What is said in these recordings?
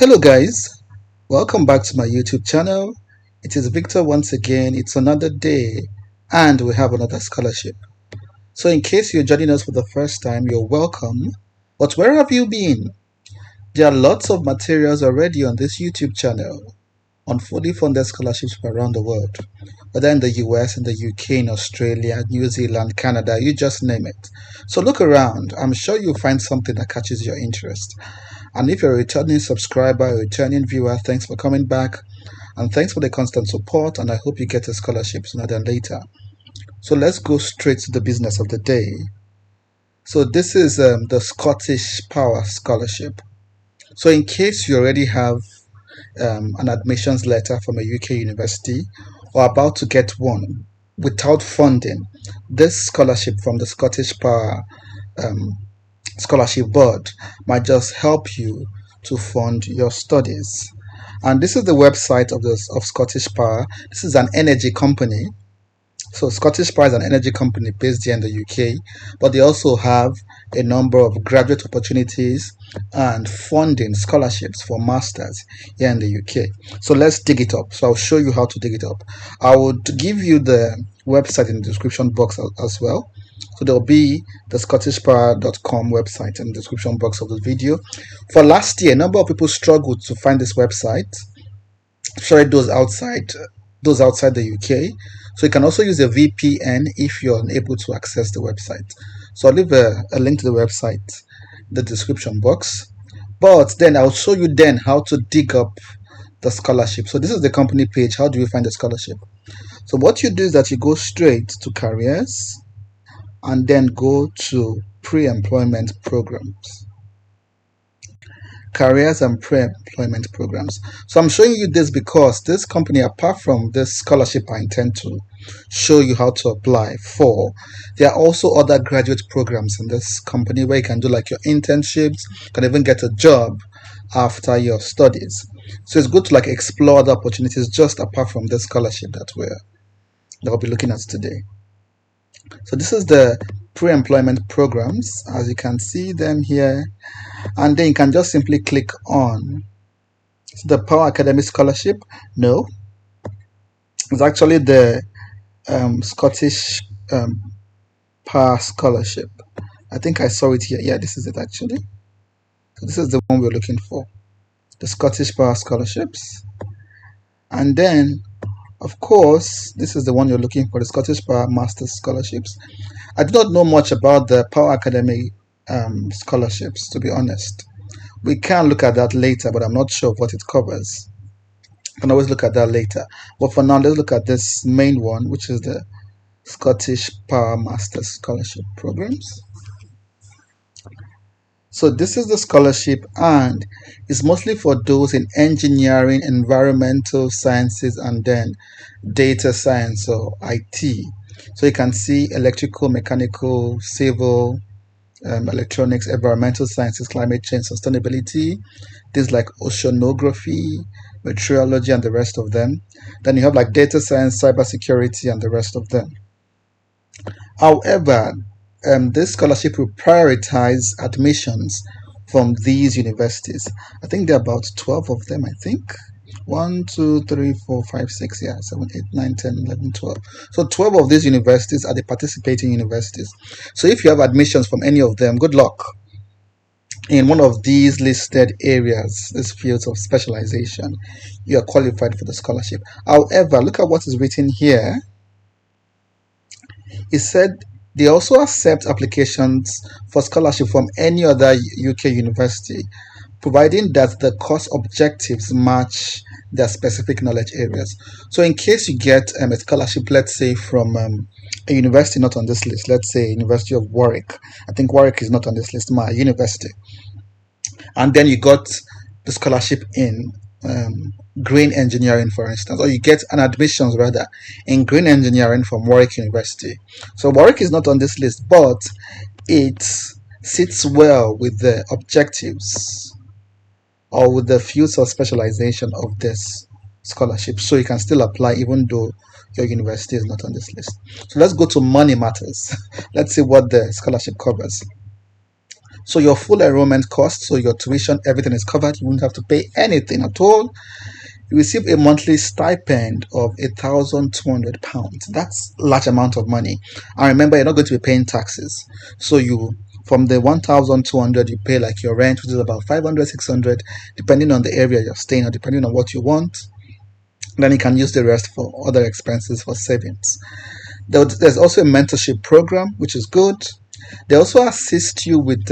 Hello guys, welcome back to my YouTube channel. It is Victor once again. It's another day and we have another scholarship. So in case you're joining us for the first time, you're welcome. But where have you been? There are lots of materials already on this YouTube channel on fully funded scholarships around the world, whether in the US, in the UK, in Australia, New Zealand, Canada, you just name it. So look around. I'm sure you'll find something that catches your interest. And if you're a returning subscriber, a returning viewer, thanks for coming back. And thanks for the constant support. And I hope you get a scholarship sooner than later. So let's go straight to the business of the day. So this is the Scottish Power Scholarship. So in case you already have an admissions letter from a UK university or about to get one without funding, this scholarship from the Scottish Power um, Scholarship Board might just help you to fund your studies. And this is the website of Scottish Power. This is an energy company. So Scottish Power is an energy company based here in the UK, but they also have a number of graduate opportunities and funding scholarships for masters here in the UK. So let's dig it up. So I'll show you how to dig it up. I would give you the website in the description box as well. So there'll be the scottishpower.com website in the description box of the video. For last year, a number of people struggled to find this website, especially those outside the UK. So you can also use a VPN if you're unable to access the website. So I'll leave a link to the website in the description box. But then I'll show you then how to dig up the scholarship. So this is the company page. How do you find the scholarship? So what you do is that you go straight to careers and then go to pre-employment programs. Careers and pre-employment programs. So I'm showing you this because this company, apart from this scholarship I intend to show you how to apply for, there are also other graduate programs in this company where you can do like your internships, you can even get a job after your studies. So it's good to like explore other opportunities just apart from this scholarship that we'll be looking at today. So this is the pre-employment programs, as you can see them here, and then you can just simply click on the Power Academy Scholarship. No, it's actually the Scottish Power Scholarship. I think I saw it here. Yeah, this is it actually. So this is the one we're looking for, the Scottish Power Scholarships. And then of course, this is the one you're looking for, the Scottish Power Masters Scholarships. I do not know much about the Power Academy scholarships, to be honest. We can look at that later, but I'm not sure what it covers. I can always look at that later. But for now, let's look at this main one, which is the Scottish Power Masters Scholarship Programs. So this is the scholarship, and it's mostly for those in engineering, environmental sciences, and then data science or IT. So you can see electrical, mechanical, civil, electronics, environmental sciences, climate change, sustainability, things like oceanography, meteorology, and the rest of them. Then you have like data science, cybersecurity, and the rest of them. However, this scholarship will prioritize admissions from these universities. I think there are about 12 of them, I think. 1, 2, 3, 4, 5, 6, yeah, 7, 8, 9, 10, 11, 12. So 12 of these universities are the participating universities. So if you have admissions from any of them, good luck. In one of these listed areas, these fields of specialization, you are qualified for the scholarship. However, look at what is written here. It said they also accept applications for scholarship from any other UK university, providing that the course objectives match their specific knowledge areas. So in case you get a scholarship, let's say from a university not on this list, let's say University of Warwick. I think Warwick is not on this list, my university. And then you got the scholarship in green engineering, for instance, or you get an admissions rather in green engineering from Warwick University. So Warwick is not on this list, but it sits well with the objectives or with the fields of specialization of this scholarship. So you can still apply even though your university is not on this list. So let's go to money matters. Let's see what the scholarship covers. So your full enrollment cost, so your tuition, everything is covered. You won't have to pay anything at all. You receive a monthly stipend of £1,200. That's a large amount of money. And remember, you're not going to be paying taxes. So you, from the 1,200, you pay like your rent, which is about 500, 600, depending on the area you're staying or depending on what you want. Then you can use the rest for other expenses, for savings. There's also a mentorship program, which is good. They also assist you with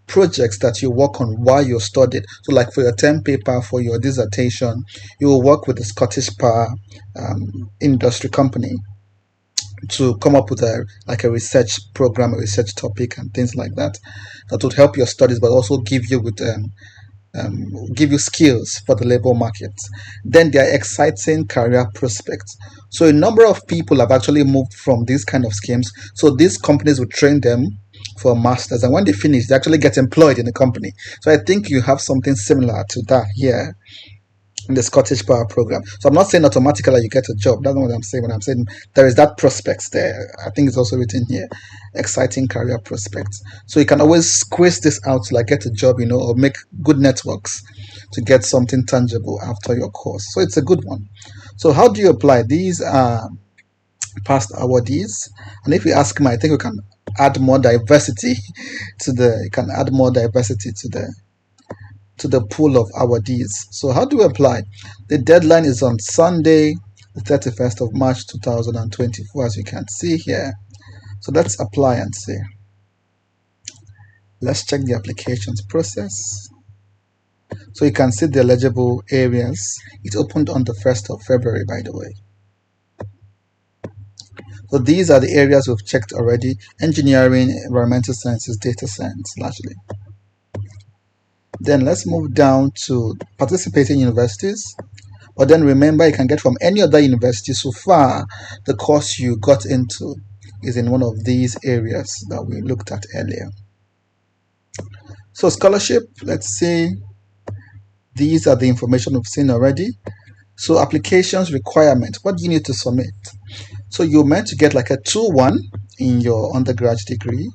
projects that you work on while you're studying. So like for your term paper, for your dissertation, you will work with the Scottish Power industry company to come up with a research program, a research topic, and things like that that would help your studies, but also give you skills for the labor market. Then there are exciting career prospects. So a number of people have actually moved from these kind of schemes. So these companies will train them for a master's, and when they finish, they actually get employed in the company. So I think you have something similar to that here in the Scottish Power program. So I'm not saying automatically you get a job. That's not what I'm saying. When I'm saying there is that prospects there, I think it's also written here, exciting career prospects. So you can always squeeze this out to like get a job, or make good networks to get something tangible after your course. So it's a good one. So how do you apply? These are past awardees, and if you ask me, I think we can add more diversity to the pool of awardees. So how do we apply? The deadline is on Sunday, the 31st of March 2024, as you can see here. So let's apply and see. Let's check the applications process. So you can see the eligible areas. It opened on the 1st of February, by the way. So these are the areas we've checked already: engineering, environmental sciences, data science, largely. Then let's move down to participating universities. But then remember, you can get from any other university. So far, the course you got into is in one of these areas that we looked at earlier. So scholarship, let's see. These are the information we've seen already. So applications requirement, what do you need to submit? So you're meant to get like a 2-1 in your undergraduate degree.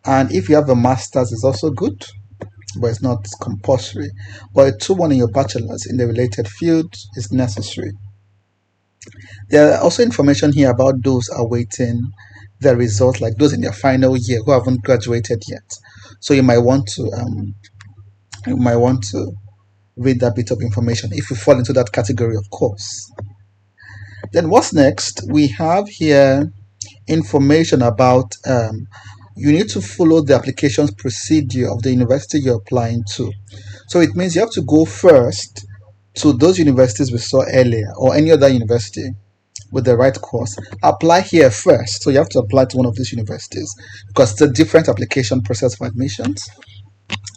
And if you have a master's, it's also good, but it's not compulsory. But a 2-1 in your bachelor's in the related field is necessary. There are also information here about those awaiting the results, like those in their final year who haven't graduated yet. So you might want to read that bit of information if you fall into that category, of course. Then what's next? We have here information about you need to follow the applications procedure of the university you're applying to. So it means you have to go first to those universities we saw earlier, or any other university with the right course. Apply here first. So you have to apply to one of these universities because it's a different application process for admissions.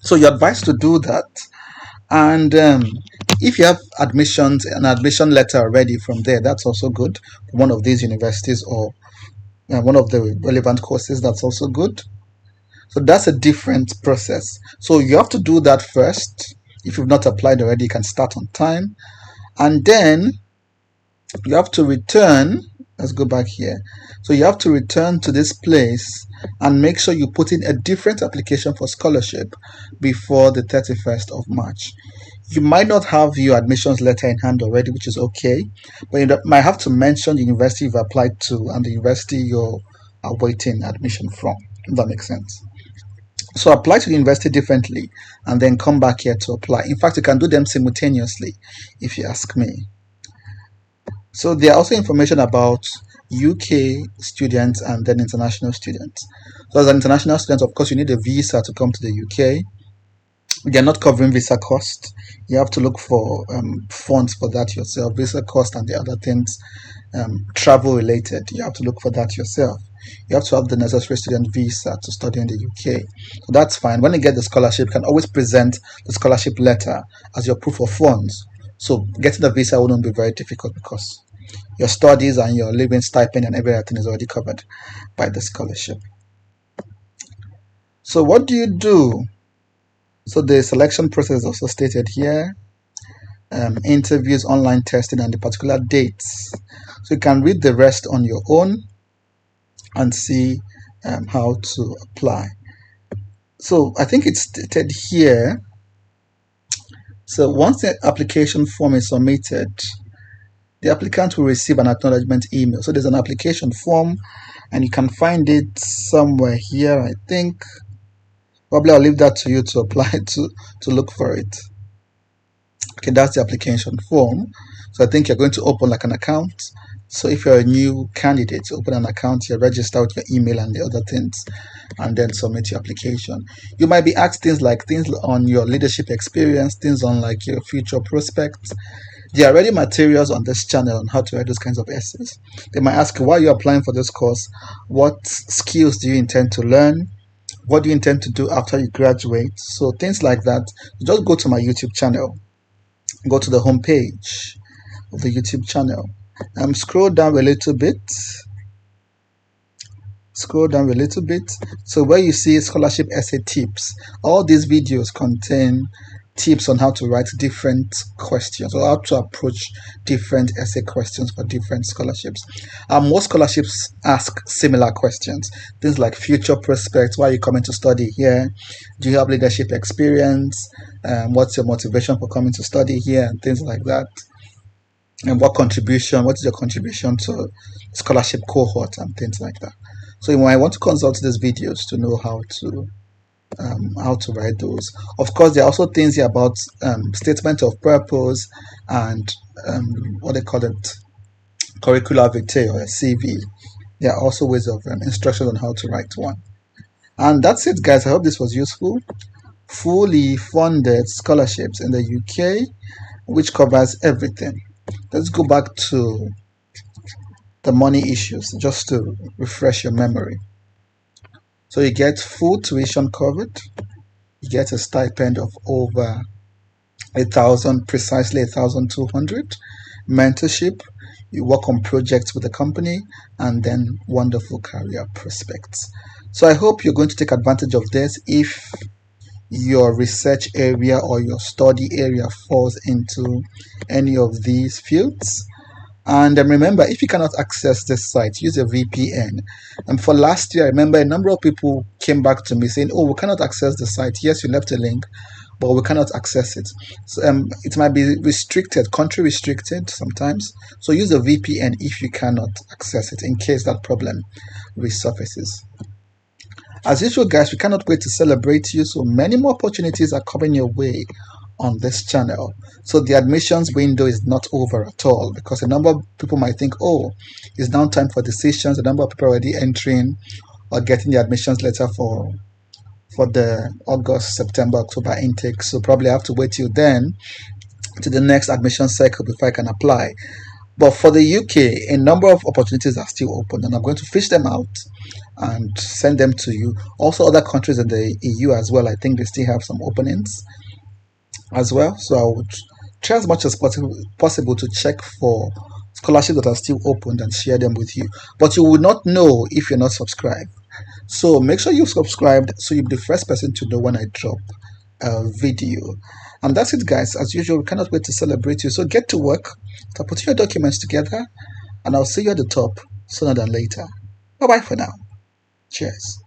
So you're advised to do that. And if you have an admission letter already from there, that's also good. One of these universities or one of the relevant courses, that's also good. So that's a different process. So you have to do that first. If you've not applied already, you can start on time. And then you have to return. Let's go back here. So you have to return to this place and make sure you put in a different application for scholarship before the 31st of March. You might not have your admissions letter in hand already, which is okay, but you might have to mention the university you've applied to and the university you're awaiting admission from, if that makes sense. So apply to the university differently and then come back here to apply. In fact, you can do them simultaneously if you ask me. So there are also information about UK students and then international students. So as an international student, of course, you need a visa to come to the UK. They're not covering visa cost. You have to look for funds for that yourself. Visa cost and the other things, travel related, you have to look for that yourself. You have to have the necessary student visa to study in the UK. So that's fine. When you get the scholarship, you can always present the scholarship letter as your proof of funds. So getting the visa wouldn't be very difficult because your studies and your living stipend and everything is already covered by the scholarship. So what do you do? So the selection process is also stated here. Interviews, online testing, and the particular dates. So you can read the rest on your own and see how to apply. So I think it's stated here. So once the application form is submitted, the applicant will receive an acknowledgement email. So there's an application form, and you can find it somewhere here, I think. Probably I'll leave that to you to apply to look for it. Okay, that's the application form. So I think you're going to open like an account. So if you're a new candidate, open an account, you register with your email and the other things, and then submit your application. You might be asked things on your leadership experience, things on like your future prospects. There are already materials on this channel on how to write those kinds of essays. They might ask you, why are you applying for this course? What skills do you intend to learn? What do you intend to do after you graduate? So things like that. Just go to my YouTube channel. Go to the home page of the YouTube channel. Scroll down a little bit. So where you see scholarship essay tips, all these videos contain tips on how to write different questions or how to approach different essay questions for different scholarships. Most scholarships ask similar questions, things like future prospects, why are you coming to study here, do you have leadership experience, what's your motivation for coming to study here, and things like that. And what is your contribution to scholarship cohort and things like that. So you might want to consult these videos to know how to write those. Of course, there are also things here about statement of purpose and what they call it, curricula vitae or a CV. There are also ways of instruction on how to write one. And that's it, guys. I hope this was useful. Fully funded scholarships in the UK, which covers everything. Let's go back to the money issues just to refresh your memory. So you get full tuition covered, you get a stipend of over 1,000, precisely 1,200, mentorship, you work on projects with the company, and then wonderful career prospects. So I hope you're going to take advantage of this if your research area or your study area falls into any of these fields. And remember, if you cannot access this site, use a VPN. And for last year, I remember a number of people came back to me saying, oh, we cannot access the site. Yes, you left a link, but we cannot access it. So, it might be restricted, country restricted sometimes. So use a VPN if you cannot access it in case that problem resurfaces. As usual, guys, we cannot wait to celebrate you. So many more opportunities are coming your way on this channel. So the admissions window is not over at all, because a number of people might think, oh, it's now time for decisions. A number of people are already entering or getting the admissions letter for the August, September, October intake. So probably I have to wait till then, to the next admission cycle, before I can apply. But for the UK, a number of opportunities are still open, and I'm going to fish them out and send them to you. Also, other countries in the EU as well, I think they still have some openings as well. So I would try as much as possible to check for scholarships that are still open and share them with you. But you will not know if you're not subscribed. So make sure you're subscribed so you'll be the first person to know when I drop a video. And that's it, guys. As usual, we cannot wait to celebrate you. So get to work, start putting your documents together, and I'll see you at the top sooner than later. Bye bye for now. Cheers.